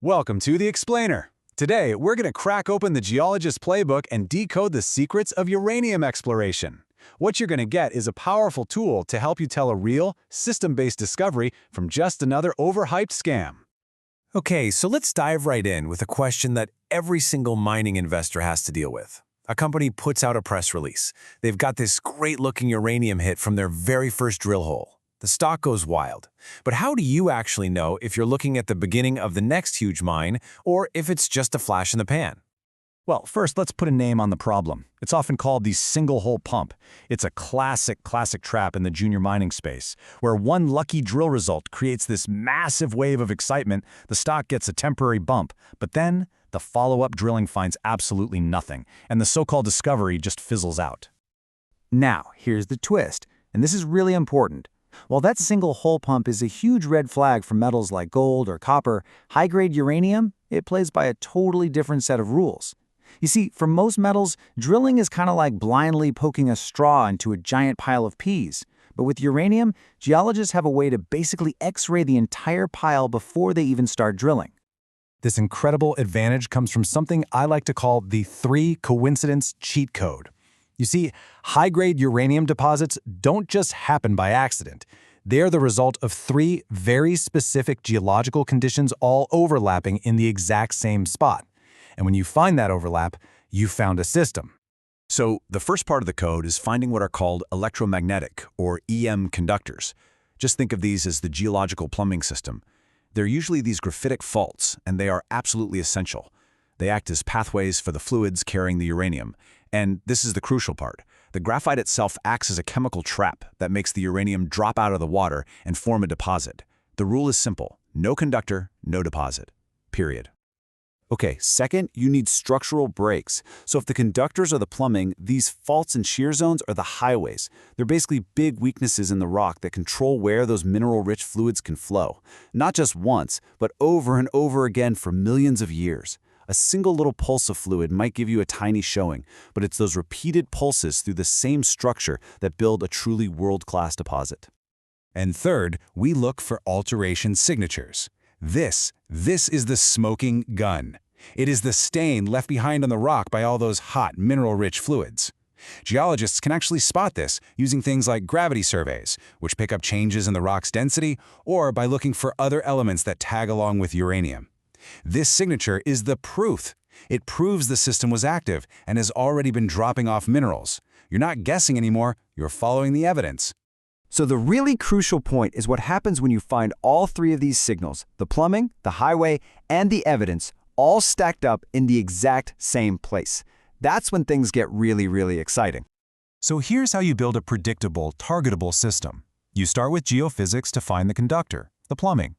Welcome to The Explainer. Today, we're going to crack open the geologist's playbook and decode the secrets of uranium exploration. What you're going to get is a powerful tool to help you tell a real, system-based discovery from just another overhyped scam. Okay, so let's dive right in with a question that every single mining investor has to deal with. A company puts out a press release. They've got this great-looking uranium hit from their very first drill hole. The stock goes wild. But how do you actually know if you're looking at the beginning of the next huge mine or if it's just a flash in the pan? Well, first, let's put a name on the problem. It's often called the single-hole pump. It's a classic trap in the junior mining space, where one lucky drill result creates this massive wave of excitement. The stock gets a temporary bump, but then the follow-up drilling finds absolutely nothing, and the so-called discovery just fizzles out. Now, here's the twist, and this is really important. While that single-hole pump is a huge red flag for metals like gold or copper, high-grade uranium, it plays by a totally different set of rules. You see, for most metals, drilling is kind of like blindly poking a straw into a giant pile of peas. But with uranium, geologists have a way to basically X-ray the entire pile before they even start drilling. This incredible advantage comes from something I like to call the 3 coincidence cheat code. You see, high-grade uranium deposits don't just happen by accident. They're the result of 3 very specific geological conditions all overlapping in the exact same spot. And when you find that overlap, you found a system. So, the first part of the code is finding what are called electromagnetic, or EM conductors. Just think of these as the geological plumbing system. They're usually these graphitic faults, and they are absolutely essential. They act as pathways for the fluids carrying the uranium. And this is the crucial part. The graphite itself acts as a chemical trap that makes the uranium drop out of the water and form a deposit. The rule is simple: no conductor, no deposit. Period. Okay, second, you need structural breaks. So if the conductors are the plumbing, these faults and shear zones are the highways. They're basically big weaknesses in the rock that control where those mineral-rich fluids can flow. Not just once, but over and over again for millions of years. A single little pulse of fluid might give you a tiny showing, but it's those repeated pulses through the same structure that build a truly world-class deposit. And third, we look for alteration signatures. This is the smoking gun. It is the stain left behind on the rock by all those hot, mineral-rich fluids. Geologists can actually spot this using things like gravity surveys, which pick up changes in the rock's density, or by looking for other elements that tag along with uranium. This signature is the proof. It proves the system was active and has already been dropping off minerals. You're not guessing anymore, you're following the evidence. So the really crucial point is what happens when you find all 3 of these signals, the plumbing, the highway, and the evidence, all stacked up in the exact same place. That's when things get really exciting. So here's how you build a predictable, targetable system. You start with geophysics to find the conductor, the plumbing.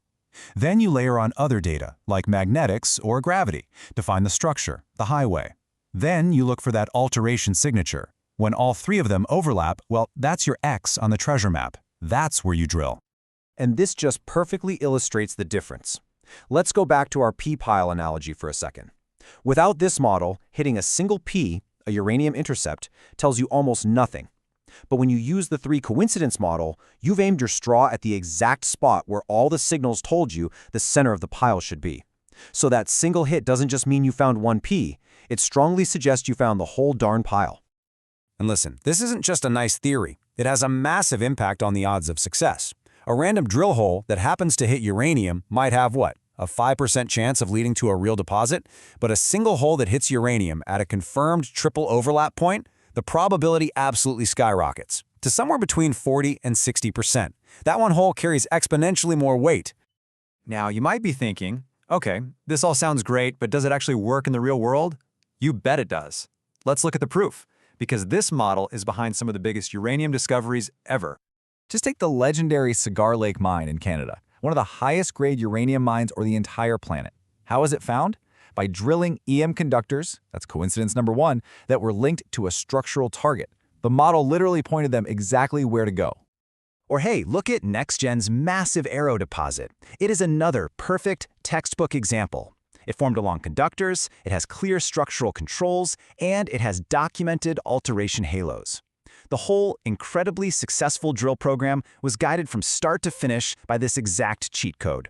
Then you layer on other data, like magnetics or gravity, to find the structure, the highway. Then you look for that alteration signature. When all 3 of them overlap, well, that's your X on the treasure map. That's where you drill. And this just perfectly illustrates the difference. Let's go back to our pea pile analogy for a second. Without this model, hitting a single pea, a uranium intercept, tells you almost nothing. But when you use the 3 coincidence model, you've aimed your straw at the exact spot where all the signals told you the center of the pile should be. So that single hit doesn't just mean you found 1 pea, it strongly suggests you found the whole darn pile. And listen, this isn't just a nice theory. It has a massive impact on the odds of success. A random drill hole that happens to hit uranium might have what? A 5% chance of leading to a real deposit? But a single hole that hits uranium at a confirmed triple overlap point, the probability absolutely skyrockets to somewhere between 40 and 60%. That one hole carries exponentially more weight. Now, you might be thinking, okay, this all sounds great, but does it actually work in the real world? You bet it does. Let's look at the proof, because this model is behind some of the biggest uranium discoveries ever. Just take the legendary Cigar Lake mine in Canada, one of the highest-grade uranium mines on the entire planet. How was it found? By drilling EM conductors, that's coincidence number 1, that were linked to a structural target. The model literally pointed them exactly where to go. Or hey, look at NextGen's massive Arrow deposit. It is another perfect textbook example. It formed along conductors, it has clear structural controls, and it has documented alteration halos. The whole incredibly successful drill program was guided from start to finish by this exact cheat code.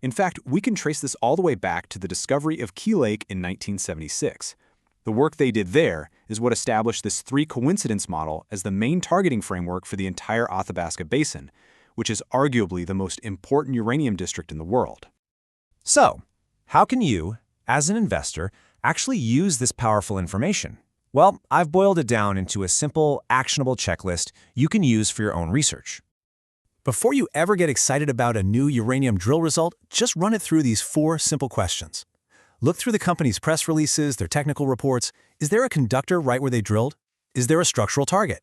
In fact, we can trace this all the way back to the discovery of Key Lake in 1976. The work they did there is what established this three coincidence model as the main targeting framework for the entire Athabasca Basin, which is arguably the most important uranium district in the world. So, how can you, as an investor, actually use this powerful information? Well, I've boiled it down into a simple, actionable checklist you can use for your own research. Before you ever get excited about a new uranium drill result, just run it through these 4 simple questions. Look through the company's press releases, their technical reports. Is there a conductor right where they drilled? Is there a structural target?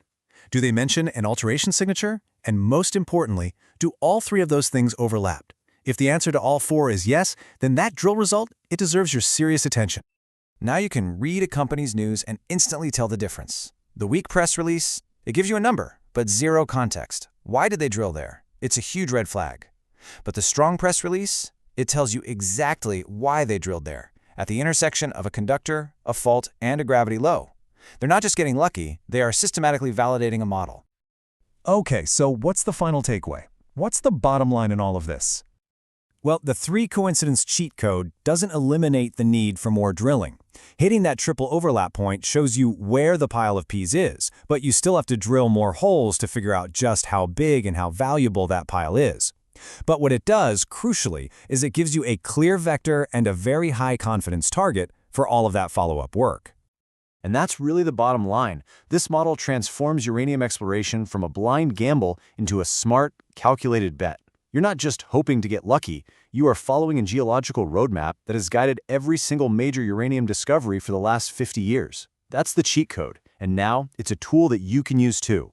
Do they mention an alteration signature? And most importantly, do all 3 of those things overlap? If the answer to all 4 is yes, then that drill result, it deserves your serious attention. Now you can read a company's news and instantly tell the difference. The weak press release, it gives you a number, but zero context. Why did they drill there? It's a huge red flag. But the strong press release, it tells you exactly why they drilled there, at the intersection of a conductor, a fault, and a gravity low. They're not just getting lucky, they are systematically validating a model. Okay, so what's the final takeaway? What's the bottom line in all of this? Well, the 3 coincidence cheat code doesn't eliminate the need for more drilling. Hitting that triple overlap point shows you where the pile of Ps is, but you still have to drill more holes to figure out just how big and how valuable that pile is. But what it does, crucially, is it gives you a clear vector and a very high confidence target for all of that follow-up work. And that's really the bottom line. This model transforms uranium exploration from a blind gamble into a smart, calculated bet. You're not just hoping to get lucky, you are following a geological roadmap that has guided every single major uranium discovery for the last 50 years. That's the cheat code, and now it's a tool that you can use too.